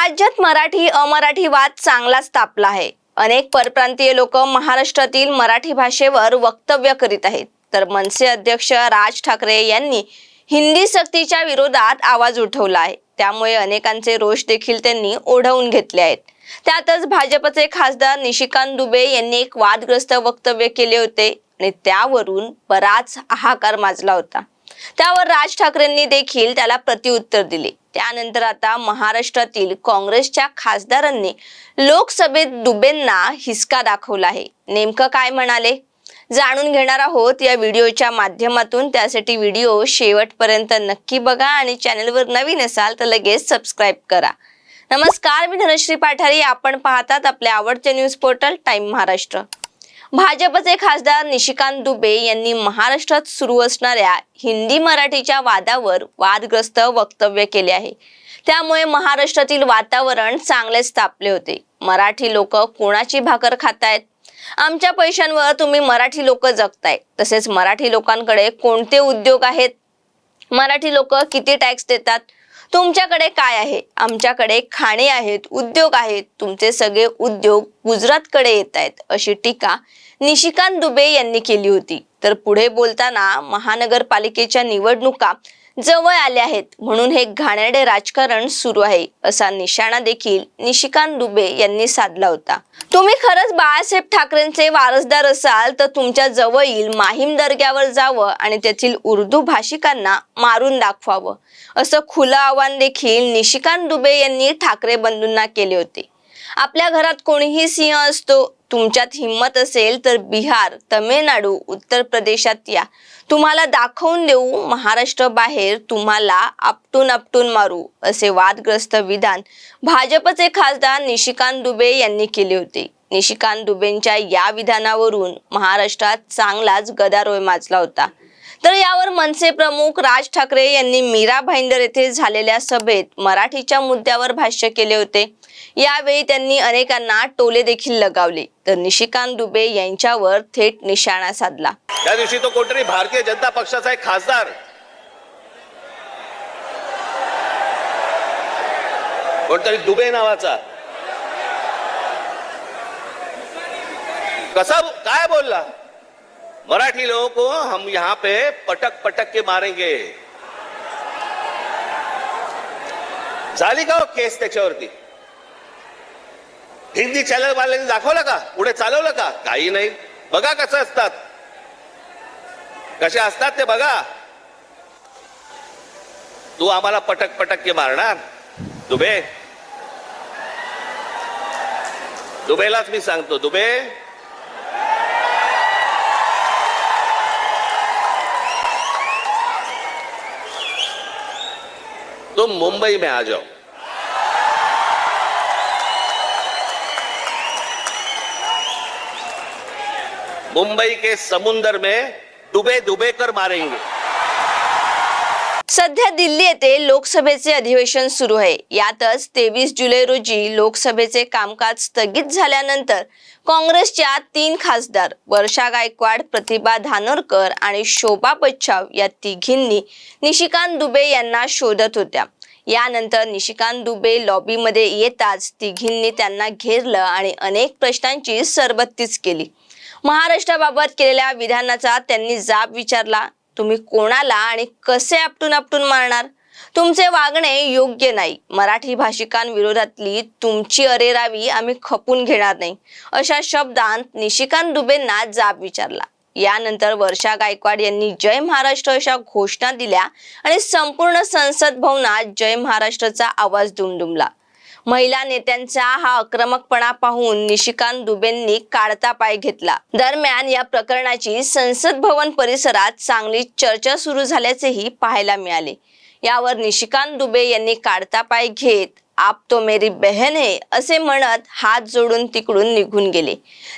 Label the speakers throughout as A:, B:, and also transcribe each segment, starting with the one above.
A: राज्यात मराठी अमराठी वाद चांगलाच तापला आहे। अनेक परप्रांतीय लोक महाराष्ट्रातील मराठी भाषेवर वक्तव्य करीत आहेत, तर मनसे अध्यक्ष राज ठाकरे यांनी हिंदी सक्तीच्या विरोधात आवाज उठवला आहे। त्यामुळे अनेकांचे रोष देखील त्यांनी ओढवून घेतले आहेत। त्यातच भाजपचे खासदार निशिकांत दुबे यांनी एक वादग्रस्त वक्तव्य केले होते आणि त्यावरून बराच हाहाकार माजला होता। त्यावर राज ठाकरेंनी देखील त्याला प्रत्युत्तर दिले। त्यानंतर आता महाराष्ट्रातील काँग्रेसच्या खासदारांनी लोकसभेत दुबेंना हिसका दाखवला आहे। नेमकं काय म्हणाले जाणून घेणार आहोत या व्हिडिओच्या माध्यमातून। त्यासाठी व्हिडिओ शेवटपर्यंत नक्की बघा आणि चॅनलवर नवीन असाल तर लगेच सबस्क्राइब करा। नमस्कार, मी धनश्री पाठारी, आपण पाहतात आपले आवडते न्यूज पोर्टल टाइम महाराष्ट्र। भाजपचे खासदार निशिकांत दुबे यांनी महाराष्ट्रात सुरू असणाऱ्या हिंदी मराठीच्या वादावर वादग्रस्त वक्तव्य केले आहे। त्यामुळे महाराष्ट्रातील वातावरण चांगलेच तापले होते। मराठी लोक कोणाची भाकर खातायत? आमच्या पैशांवर तुम्ही मराठी लोक जगताय। तसेच मराठी लोकांकडे कोणते उद्योग आहेत? मराठी लोक किती टॅक्स देतात? तुमच्याकडे काय आहे? आमच्याकडे खाणे आहेत, उद्योग आहेत। तुमचे सगळे उद्योग गुजरातकडे येत आहेत, अशी टीका निशिकांत दुबे यांनी केली होती। तर पुढे बोलताना महानगरपालिकेच्या निवडणुका जवळ आल्या आहेत, म्हणून हे घाणेरडे राजकारण सुरू आहे, असा निशाणा देखील निशिकांत दुबे यांनी साधला होता। तुम्ही खरंच बाळासाहेब ठाकरेंचे वारसदार असाल तर तुमच्या जवळील माहीम दर्ग्यावर जावं आणि तेथील उर्दू भाषिकांना मारून दाखवावं, असं खुलं आवाहन देखील निशिकांत दुबे यांनी ठाकरे बंधूंना केले होते। आपल्या घरात कोणीही सिंह असतो, तुमच्यात हिम्मत असेल तर बिहार, तमिळनाडू, उत्तर प्रदेशात या, तुम्हाला दाखवून देऊ महाराष्ट्र बाहेर तुम्हाला आपटून आपटून मारू, असे वादग्रस्त विधान भाजपचे खासदार निशिकांत दुबे यांनी केले होते। निशिकांत दुबेंच्या या विधानावरून महाराष्ट्रात चांगलाच गदारोळ माजला होता। तर यावर मनसे प्रमुख राज ठाकरे यांनी मीरा भाईंदर येथे झालेल्या सभेत मराठीच्या मुद्द्यावर भाष्य केले होते। यावेळी त्यांनी अनेकांना टोले देखील लगावले, तर निशिकांत दुबे यांच्यावर थेट निशाणा साधला।
B: त्या दिवशी तो कोणतरी भारतीय जनता पक्षाचा एक खासदार कोणतरी दुबे नावाचा कसा काय बोलला, मराठी लोगों को हम यहाँ पे पटक पटक के मारेंगे। झाली का केस त्याच्यावरती? हिंदी चॅनल वाल्यांनी दाखवलं का? पुढे चालवलं का? काही नाही। बघा कसं असतात, कसे असतात ते बघा। तू आम्हाला पटक पटक के मारणार? दुबे, दुबेलाच मी सांगतो, दुबे तुम मुंबई में आ जाओ, मुंबई के समुंदर में डुबे डुबे कर मारेंगे।
A: सध्या दिल्ली येथे लोकसभेचे अधिवेशन सुरू आहे। यातच 23 जुलै रोजी लोकसभेचे कामकाज स्थगित झाल्यानंतर काँग्रेसच्या 3 खासदार वर्षा गायकवाड, प्रतिभा धानोरकर आणि शोभा बच्छाव या तिघींनी निशिकांत दुबे यांना शोधत होत्या। यानंतर निशिकांत दुबे लॉबीमध्ये येताच तिघींनी त्यांना घेरलं आणि अनेक प्रश्नांची सरबत्तीच केली। महाराष्ट्राबाबत केलेल्या विधानाचा त्यांनी जाब विचारला। तुम्ही कोणाला आणि कसे आपटून आपटून मारणार? तुमचे वागणे योग्य नाही। मराठी भाषिकांविरोधातली तुमची अरेरावी आम्ही खपून घेणार नाही, अशा शब्दांत निशिकांत दुबेंना जाब विचारला। यानंतर वर्षा गायकवाड यांनी जय महाराष्ट्र अशा घोषणा दिल्या आणि संपूर्ण संसद भवनात जय महाराष्ट्रचा आवाज दुमदुमला। महिला नेत्यांचा हा आक्रमकपणा पाहून निशिकांत दुबेंनी काढता पाय घेतला। दरम्यान या प्रकरणाची संसद भवन परिसरात चांगली चर्चा सुरू झाल्याचेही पाहायला मिळाले। यावर निशिकांत दुबे यांनी काढता पाय घेत आप तो मेरी बहन है असे म्हणत हात जोडून तिकडून निघून गेले।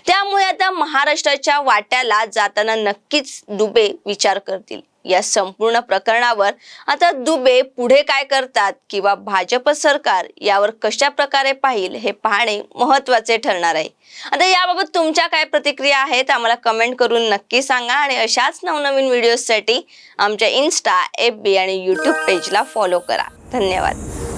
A: त्यामुळे आता महाराष्ट्राच्या वाट्याला जाताना नक्कीच दुबे विचार करतील। या संपूर्ण प्रकरणावर आता दुबे पुढे काय करतात किंवा भाजप सरकार यावर कशा प्रकारे पाहिल हे पाहणे महत्त्वाचे ठरणार आहे। आता याबाबत तुमच्या काय प्रतिक्रिया आहेत आम्हाला कमेंट करून नक्की सांगा आणि अशाच नवनवीन व्हिडिओसाठी आमच्या इन्स्टा, FB आणि YouTube पेजला फॉलो करा। धन्यवाद।